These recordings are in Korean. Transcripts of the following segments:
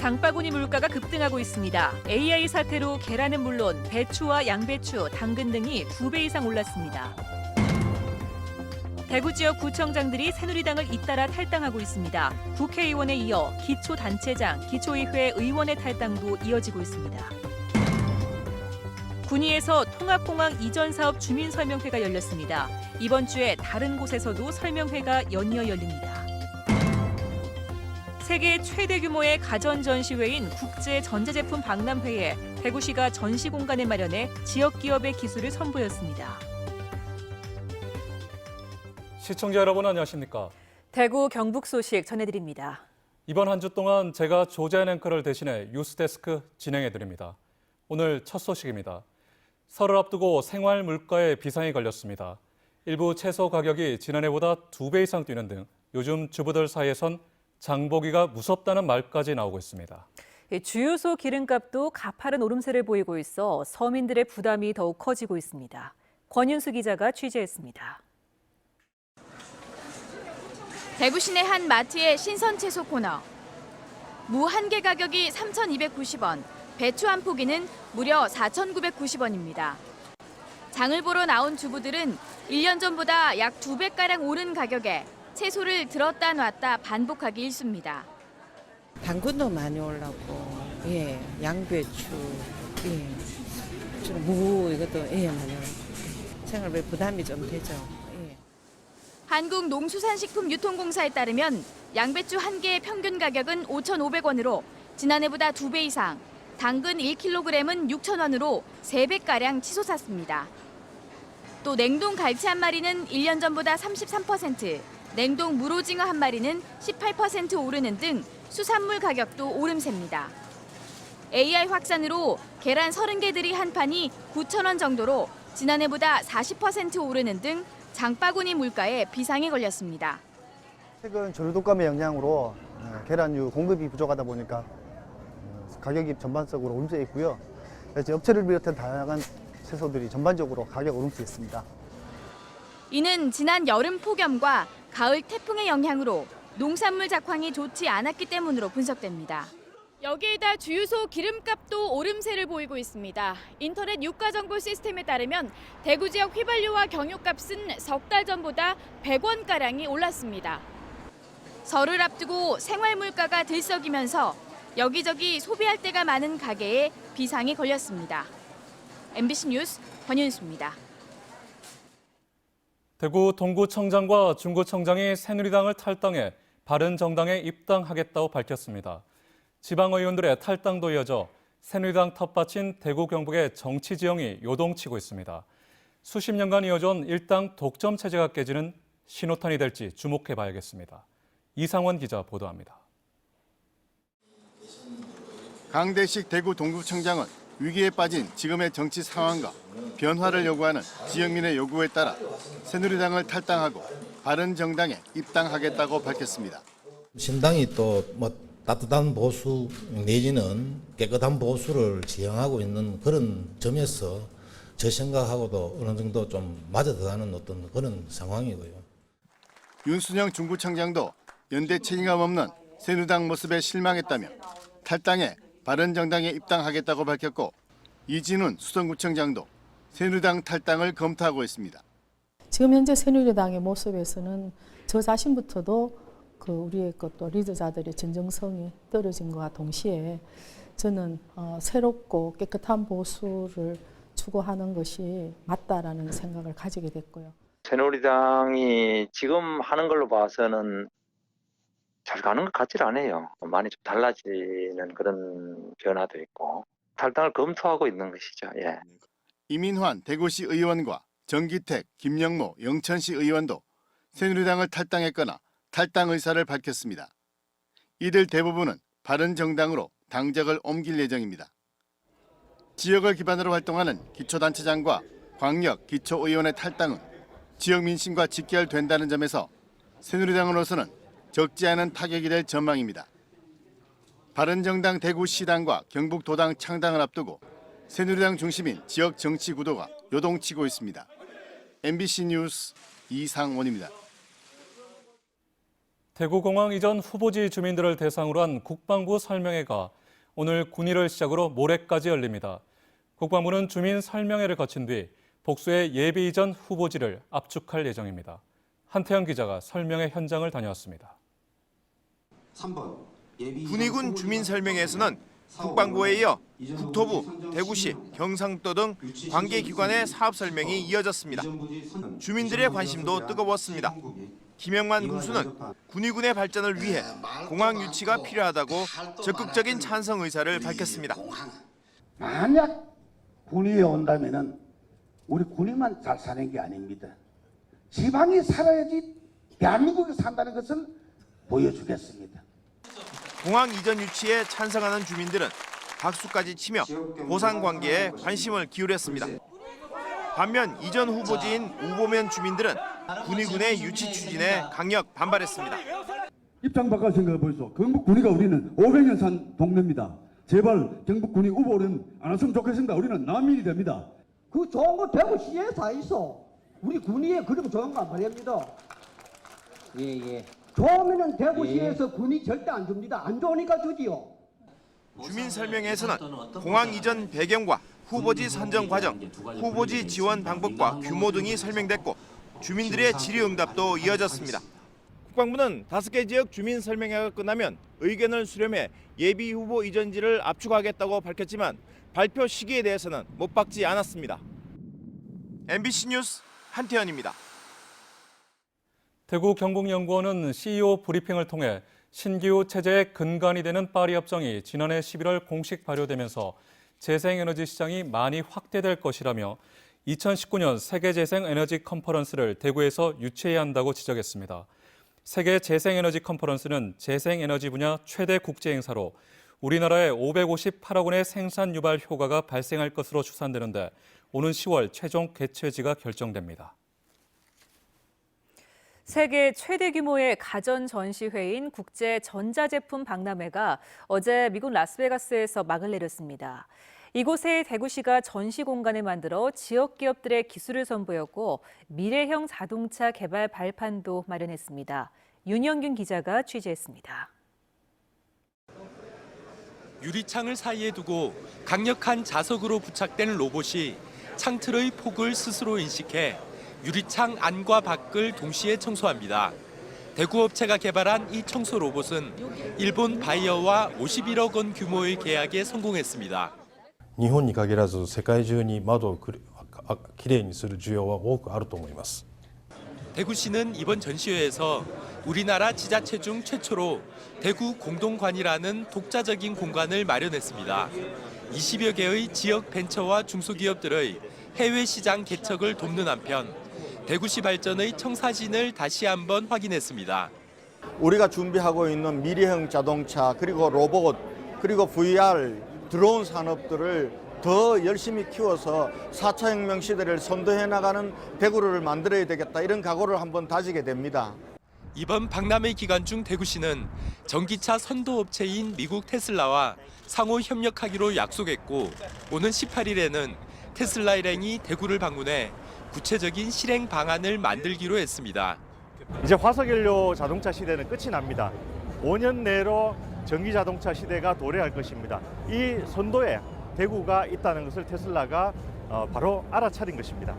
장바구니 물가가 급등하고 있습니다. AI 사태로 계란은 물론 배추와 양배추, 당근 등이 2배 이상 올랐습니다. 대구 지역 구청장들이 새누리당을 잇따라 탈당하고 있습니다. 국회의원에 이어 기초단체장, 기초의회 의원의 탈당도 이어지고 있습니다. 군위에서 통합공항 이전 사업 주민설명회가 열렸습니다. 이번 주에 다른 곳에서도 설명회가 연이어 열립니다. 세계 최대 규모의 가전 전시회인 국제전자제품 박람회에 대구시가 전시 공간을 마련해 지역 기업의 기술을 선보였습니다. 시청자 여러분 안녕하십니까? 대구 경북 소식 전해드립니다. 이번 한 주 동안 제가 조재한 앵커를 대신해 뉴스데스크 진행해드립니다. 오늘 첫 소식입니다. 설을 앞두고 생활 물가에 비상이 걸렸습니다. 일부 채소 가격이 지난해보다 2배 이상 뛰는 등 요즘 주부들 사이에선 장보기가 무섭다는 말까지 나오고 있습니다. 주유소 기름값도 가파른 오름세를 보이고 있어 서민들의 부담이 더욱 커지고 있습니다. 권윤수 기자가 취재했습니다. 대구 시내 한 마트의 신선 채소 코너. 무 한 개 가격이 3,290원, 배추 한 포기는 무려 4,990원입니다. 장을 보러 나온 주부들은 1년 전보다 약 2배가량 오른 가격에 채소를 들었다 놨다 반복하기 일쑤입니다. 당근도 많이 올랐고, 양배추, 주로 무 이것도 많이 올랐고, 생활비 부담이 좀 되죠. 한국농수산식품유통공사에 따르면 양배추 한 개의 평균 가격은 5,500원으로 지난해보다 2배 이상, 당근 1kg은 6,000원으로 3배가량 치솟았습니다. 또 냉동 갈치 한 마리는 1년 전보다 33%, 냉동 물오징어 한 마리는 18% 오르는 등 수산물 가격도 오름세입니다. AI 확산으로 계란 30개들이 한 판이 9,000원 정도로 지난해보다 40% 오르는 등 장바구니 물가에 비상이 걸렸습니다. 최근 전류독감의 영향으로 계란류 공급이 부족하다 보니까 가격이 전반적으로 오름세 있고요. 그래서 업체를 비롯한 다양한 채소들이 전반적으로 가격 오름세 있습니다. 이는 지난 여름 폭염과 가을 태풍의 영향으로 농산물 작황이 좋지 않았기 때문으로 분석됩니다. 여기에다 주유소 기름값도 오름세를 보이고 있습니다. 인터넷 유가 정보 시스템에 따르면 대구 지역 휘발유와 경유값은 석 달 전보다 100원가량이 올랐습니다. 설을 앞두고 생활 물가가 들썩이면서 여기저기 소비할 때가 많은 가게에 비상이 걸렸습니다. MBC 뉴스 권윤수입니다. 대구 동구청장과 중구청장이 새누리당을 탈당해 바른정당에 입당하겠다고 밝혔습니다. 지방의원들의 탈당도 이어져 새누리당 텃밭인 대구 경북의 정치 지형이 요동치고 있습니다. 수십 년간 이어져온 일당 독점 체제가 깨지는 신호탄이 될지 주목해봐야겠습니다. 이상원 기자 보도합니다. 강대식 대구 동구청장은 위기에 빠진 지금의 정치 상황과 변화를 요구하는 지역민의 요구에 따라 새누리당을 탈당하고 바른정당에 입당하겠다고 밝혔습니다. 신당이 또 따뜻한 보수 내지는 깨끗한 보수를 지향하고 있는 그런 점에서 제 생각하고도 어느 정도 좀 맞아들어가는 어떤 그런 상황이고요. 윤순영 중구청장도 연대 책임감 없는 새누리당 모습에 실망했다며 탈당해 바른정당에 입당하겠다고 밝혔고 이진훈 수성구청장도 새누리당 탈당을 검토하고 있습니다. 지금 현재 새누리당의 모습에서는 저 자신부터도 우리의 또 리더자들의 진정성이 떨어진 것과 동시에 저는 새롭고 깨끗한 보수를 추구하는 것이 맞다라는 생각을 가지게 됐고요. 새누리당이 지금 하는 걸로 봐서는 잘 가는 것 같질 않아요. 많이 좀 달라지는 그런 변화도 있고 탈당을 검토하고 있는 것이죠. 예. 이민환 대구시 의원과 정기택, 김영모, 영천시 의원도 새누리당을 탈당했거나 탈당 의사를 밝혔습니다. 이들 대부분은 바른정당으로 당적을 옮길 예정입니다. 지역을 기반으로 활동하는 기초단체장과 광역 기초의원의 탈당은 지역 민심과 직결된다는 점에서 새누리당으로서는 적지 않은 타격이 될 전망입니다. 바른정당 대구시당과 경북도당 창당을 앞두고 새누리당 중심인 지역 정치 구도가 요동치고 있습니다. MBC 뉴스 이상원입니다. 대구공항 이전 후보지 주민들을 대상으로 한 국방부 설명회가 오늘 군의를 시작으로 모레까지 열립니다. 국방부는 주민 설명회를 거친 뒤 복수의 예비 이전 후보지를 압축할 예정입니다. 한태영 기자가 설명회 현장을 다녀왔습니다. 군의군 주민설명회에서는 국방부에 이어 국토부, 대구시, 경상도 등 관계기관의 사업 설명이 이어졌습니다. 주민들의 관심도 뜨거웠습니다. 김영만 군수는 군의군의 발전을 위해 공항 유치가 필요하다고 적극적인 찬성 의사를 밝혔습니다. 만약 군의에 온다면은 우리 군의만 잘 사는 게 아닙니다. 지방이 살아야지 대한민국이 산다는 것을 보여주겠습니다. 공항 이전 유치에 찬성하는 주민들은 박수까지 치며 보상 관계에 관심을 기울였습니다. 반면 이전 후보지인 우보면 주민들은 군의군의 유치 추진에 강력 반발했습니다. 입장 바꿔 생각해 보시오. 경북군의가 우리는 500년 산 동네입니다. 제발 경북군의 우보는 안 왔으면 좋겠습니다. 우리는 난민이 됩니다. 그 좋은 거 대구시에 다 있어. 우리 군의에 그런 좋은 거 안 말입니다. 예. 좋으면은 대구시에서 군의 절대 안 줍니다. 안 좋으니까 주지요. 주민 설명회에서는 공항 이전 배경과 후보지 선정 과정, 후보지 지원 방법과 규모 등이 설명됐고 주민들의 질의응답도 이어졌습니다. 국방부는 5개 지역 주민 설명회가 끝나면 의견을 수렴해 예비 후보 이전지를 압축하겠다고 밝혔지만 발표 시기에 대해서는 못 박지 않았습니다. MBC 뉴스 한태현입니다. 대구 경북연구원은 CEO 브리핑을 통해 신기후 체제의 근간이 되는 파리 협정이 지난해 11월 공식 발효되면서 재생에너지 시장이 많이 확대될 것이라며 2019년 세계재생에너지 컨퍼런스를 대구에서 유치해야 한다고 지적했습니다. 세계 재생에너지 컨퍼런스는 재생에너지 분야 최대 국제 행사로 우리나라에 558억 원의 생산 유발 효과가 발생할 것으로 추산되는데 오는 10월 최종 개최지가 결정됩니다. 세계 최대 규모의 가전 전시회인 국제 전자제품 박람회가 어제 미국 라스베가스에서 막을 내렸습니다. 이곳에 대구시가 전시 공간을 만들어 지역 기업들의 기술을 선보였고 미래형 자동차 개발 발판도 마련했습니다. 윤영균 기자가 취재했습니다. 유리창을 사이에 두고 강력한 자석으로 부착된 로봇이 창틀의 폭을 스스로 인식해 유리창 안과 밖을 동시에 청소합니다. 대구 업체가 개발한 이 청소 로봇은 일본 바이어와 51억 원 규모의 계약에 성공했습니다. 日本に限らず世界中に窓をきれいにする需要は多くあると思います。 대구시는 이번 전시회에서 우리나라 지자체 중 최초로 대구 공동관이라는 독자적인 공간을 마련했습니다. 20여 개의 지역 벤처와 중소기업들의 해외 시장 개척을 돕는 한편 대구시 발전의 청사진을 다시 한번 확인했습니다. 우리가 준비하고 있는 미래형 자동차 그리고 로봇 그리고 VR 드론 산업들을 더 열심히 키워서 4차 혁명 시대를 선도해 나가는 대구를 만들어야 되겠다 이런 각오를 한번 다지게 됩니다. 이번 박람회 기간 중 대구시는 전기차 선도 업체인 미국 테슬라와 상호 협력하기로 약속했고 오는 18일에는 테슬라 일행이 대구를 방문해 구체적인 실행 방안을 만들기로 했습니다. 이제 화석연료 자동차 시대는 끝이 납니다. 5년 내로 전기 자동차 시대가 도래할 것입니다. 이 선도에 대구가 있다는 것을 테슬라가 바로 알아차린 것입니다.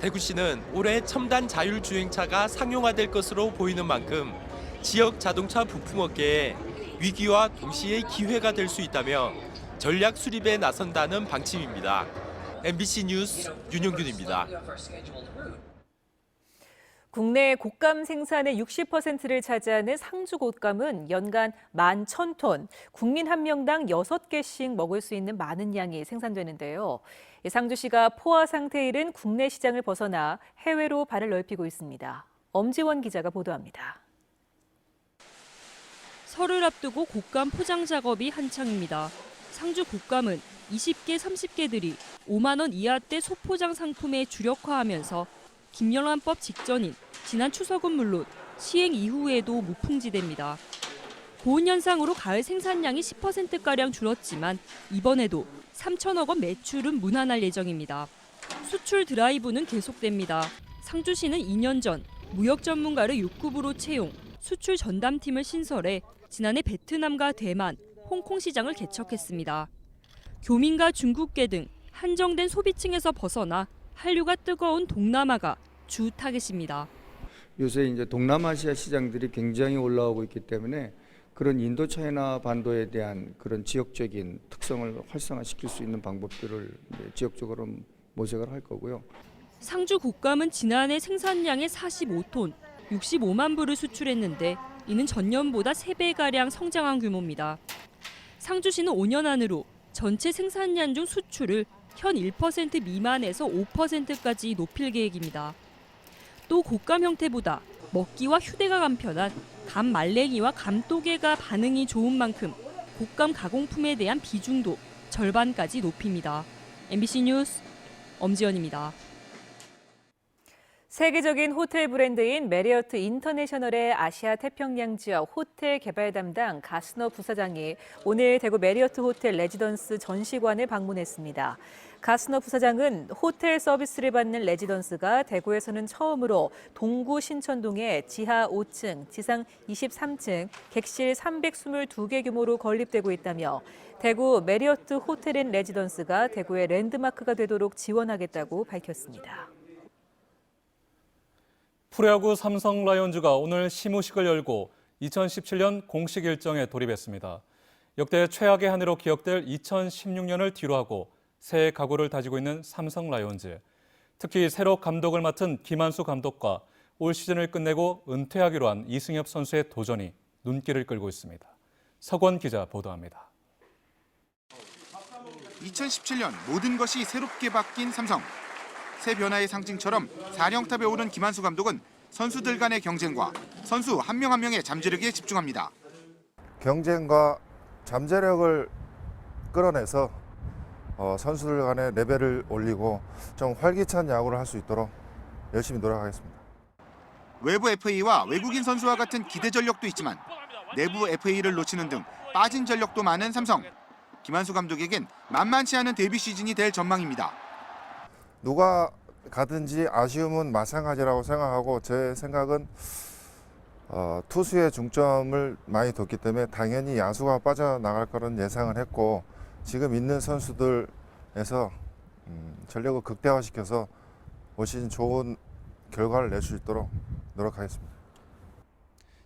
대구시는 올해 첨단 자율주행차가 상용화될 것으로 보이는 만큼 지역 자동차 부품업계에 위기와 동시에 기회가 될 수 있다며 전략 수립에 나선다는 방침입니다. MBC 뉴스 윤영균입니다. 국내 곶감 생산의 60%를 차지하는 상주 곶감은 연간 11,000톤, 국민 한 명당 6개씩 먹을 수 있는 많은 양이 생산되는데요. 상주시가 포화 상태에 이른 국내 시장을 벗어나 해외로 발을 넓히고 있습니다. 엄지원 기자가 보도합니다. 설을 앞두고 곶감 포장 작업이 한창입니다. 상주 곶감은 20개, 30개들이 5만 원 이하대 소포장 상품에 주력화하면서 김영란법 직전인 지난 추석은 물론 시행 이후에도 무풍지됩니다. 고온 현상으로 가을 생산량이 10%가량 줄었지만 이번에도 3천억 원 매출은 무난할 예정입니다. 수출 드라이브는 계속됩니다. 상주시는 2년 전 무역 전문가를 6급으로 채용, 수출 전담팀을 신설해 지난해 베트남과 대만, 홍콩 시장을 개척했습니다. 교민과 중국계 등 한정된 소비층에서 벗어나 한류가 뜨거운 동남아가 주 타겟입니다. 요새 이제 동남아시아 시장들이 굉장히 올라오고 있기 때문에 그런 인도 차이나 반도에 대한 그런 지역적인 특성을 활성화시킬 수 있는 방법들을 지역적으로 모색을 할 거고요. 상주 곶감은 지난해 생산량의 45톤, 65만 부를 수출했는데 이는 전년보다 3배가량 성장한 규모입니다. 상주시는 5년 안으로 전체 생산량 중 수출을 현 1% 미만에서 5%까지 높일 계획입니다. 또 곶감 형태보다 먹기와 휴대가 간편한 감 말랭이와 감또개가 반응이 좋은 만큼 곶감 가공품에 대한 비중도 절반까지 높입니다. MBC 뉴스 엄지연입니다. 세계적인 호텔 브랜드인 메리어트 인터내셔널의 아시아 태평양 지역 호텔 개발 담당 가스너 부사장이 오늘 대구 메리어트 호텔 레지던스 전시관을 방문했습니다. 가스너 부사장은 호텔 서비스를 받는 레지던스가 대구에서는 처음으로 동구 신천동에 지하 5층, 지상 23층, 객실 322개 규모로 건립되고 있다며 대구 메리어트 호텔 앤 레지던스가 대구의 랜드마크가 되도록 지원하겠다고 밝혔습니다. 프로야구 삼성 라이온즈가 오늘 시무식을 열고 2017년 공식 일정에 돌입했습니다. 역대 최악의 한 해로 기억될 2016년을 뒤로하고 새해 각오를 다지고 있는 삼성 라이온즈. 특히 새로 감독을 맡은 김한수 감독과 올 시즌을 끝내고 은퇴하기로 한 이승엽 선수의 도전이 눈길을 끌고 있습니다. 석원 기자 보도합니다. 2017년 모든 것이 새롭게 바뀐 삼성. 새 변화의 상징처럼 사령탑에 오른 김한수 감독은 선수들 간의 경쟁과 선수 한 명 한 명의 잠재력에 집중합니다. 경쟁과 잠재력을 끌어내서 선수들 간의 레벨을 올리고 좀 활기찬 야구를 할 수 있도록 열심히 노력하겠습니다. 외부 FA와 외국인 선수와 같은 기대 전력도 있지만 내부 FA를 놓치는 등 빠진 전력도 많은 삼성. 김한수 감독에겐 만만치 않은 데뷔 시즌이 될 전망입니다. 누가 가든지 아쉬움은 마찬가지라고 생각하고 제 생각은 투수의 중점을 많이 뒀기 때문에 당연히 야수가 빠져나갈 거는 예상을 했고 지금 있는 선수들에서 전력을 극대화시켜서 올 시즌 좋은 결과를 낼 수 있도록 노력하겠습니다.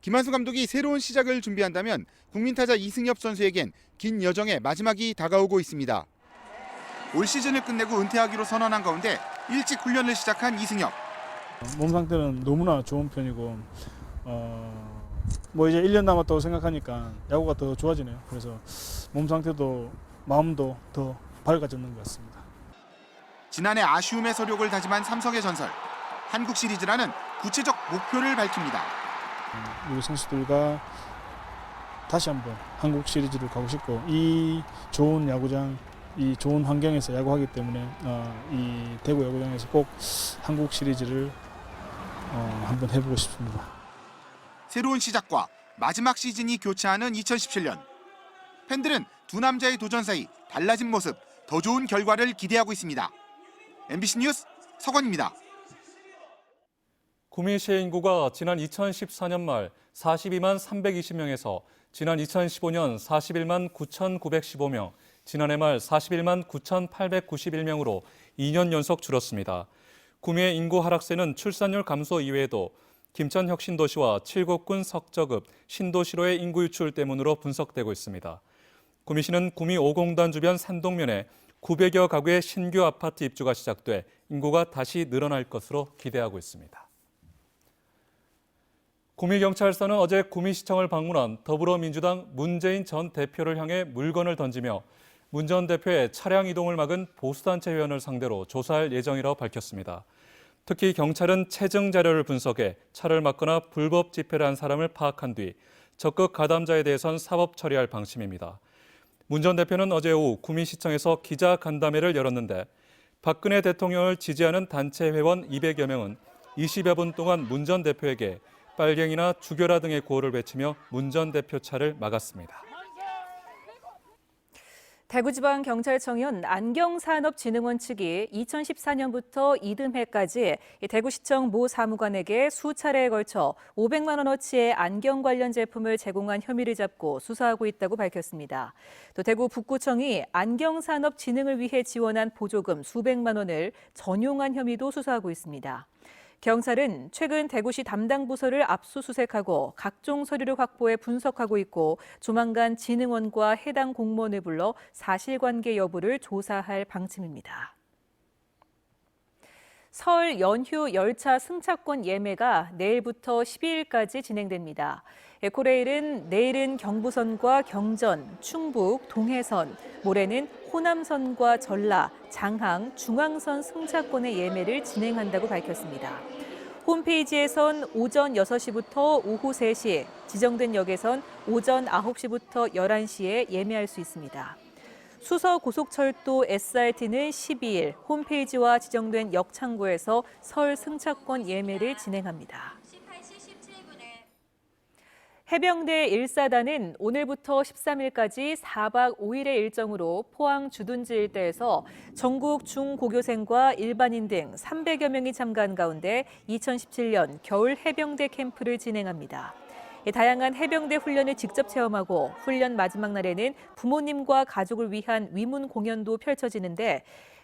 김한수 감독이 새로운 시작을 준비한다면 국민타자 이승엽 선수에겐 긴 여정의 마지막이 다가오고 있습니다. 올 시즌을 끝내고 은퇴하기로 선언한 가운데 일찍 훈련을 시작한 이승엽. 몸 상태는 너무나 좋은 편이고 뭐 이제 1년 남았다고 생각하니까 야구가 더 좋아지네요. 그래서 몸 상태도 마음도 더 밝아졌는 것 같습니다. 지난해 아쉬움의 서력을 다짐한 삼성의 전설. 한국 시리즈라는 구체적 목표를 밝힙니다. 우리 선수들과 다시 한번 한국 시리즈를 가고 싶고 이 좋은 야구장 이 좋은 환경에서 야구하기 때문에 이 대구 야구장에서 꼭 한국 시리즈를 한번 해보고 싶습니다. 새로운 시작과 마지막 시즌이 교차하는 2017년. 팬들은 두 남자의 도전 사이 달라진 모습, 더 좋은 결과를 기대하고 있습니다. MBC 뉴스 석원입니다. 구미시의 인구가 지난 2014년 말 42만 320명에서 지난 2015년 41만 9,915명, 지난해 말 41만 9,891명으로 2년 연속 줄었습니다. 구미의 인구 하락세는 출산율 감소 이외에도 김천 혁신도시와 칠곡군 석저급 신도시로의 인구 유출 때문으로 분석되고 있습니다. 구미시는 구미 5공단 주변 산동면에 900여 가구의 신규 아파트 입주가 시작돼 인구가 다시 늘어날 것으로 기대하고 있습니다. 구미경찰서는 어제 구미시청을 방문한 더불어민주당 문재인 전 대표를 향해 물건을 던지며 문 전 대표의 차량 이동을 막은 보수단체 회원을 상대로 조사할 예정이라고 밝혔습니다. 특히 경찰은 체증 자료를 분석해 차를 막거나 불법 집회를 한 사람을 파악한 뒤 적극 가담자에 대해선 사법 처리할 방침입니다. 문 전 대표는 어제 오후 구미시청에서 기자 간담회를 열었는데 박근혜 대통령을 지지하는 단체 회원 200여 명은 20여 분 동안 문 전 대표에게 빨갱이나 죽여라 등의 구호를 외치며 문 전 대표 차를 막았습니다. 대구지방경찰청은 안경산업진흥원 측이 2014년부터 이듬해까지 대구시청 모 사무관에게 수차례에 걸쳐 500만 원어치의 안경 관련 제품을 제공한 혐의를 잡고 수사하고 있다고 밝혔습니다. 또 대구 북구청이 안경산업 진흥을 위해 지원한 보조금 수백만 원을 전용한 혐의도 수사하고 있습니다. 경찰은 최근 대구시 담당 부서를 압수수색하고 각종 서류를 확보해 분석하고 있고 조만간 진흥원과 해당 공무원을 불러 사실관계 여부를 조사할 방침입니다. 설 연휴 열차 승차권 예매가 내일부터 12일까지 진행됩니다. 에코레일은 내일은 경부선과 경전, 충북, 동해선, 모레는 호남선과 전라, 장항, 중앙선 승차권의 예매를 진행한다고 밝혔습니다. 홈페이지에선 오전 6시부터 오후 3시, 지정된 역에선 오전 9시부터 11시에 예매할 수 있습니다. 수서고속철도 SRT는 12일 홈페이지와 지정된 역 창구에서 설 승차권 예매를 진행합니다. 해병대 1사단은 오늘부터 13일까지 4박 5일의 일정으로 포항 주둔지 일대에서 전국 중고교생과 일반인 등 300여 명이 참가한 가운데 2017년 겨울 해병대 캠프를 진행합니다. 다양한 해병대 훈련을 직접 체험하고 훈련 마지막 날에는 부모님과 가족을 위한 위문 공연도 펼쳐지는데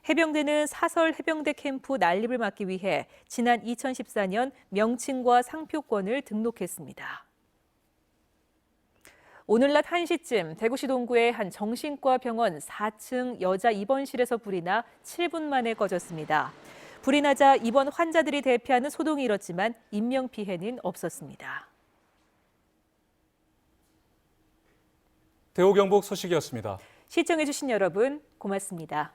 해병대는 사설 해병대 캠프 난립을 막기 위해 지난 2014년 명칭과 상표권을 등록했습니다. 오늘 낮 1시쯤 대구시 동구의 한 정신과 병원 4층 여자 입원실에서 불이 나 7분 만에 꺼졌습니다. 불이 나자 입원 환자들이 대피하는 소동이 일었지만 인명피해는 없었습니다. 대구 경북 소식이었습니다. 시청해주신 여러분 고맙습니다.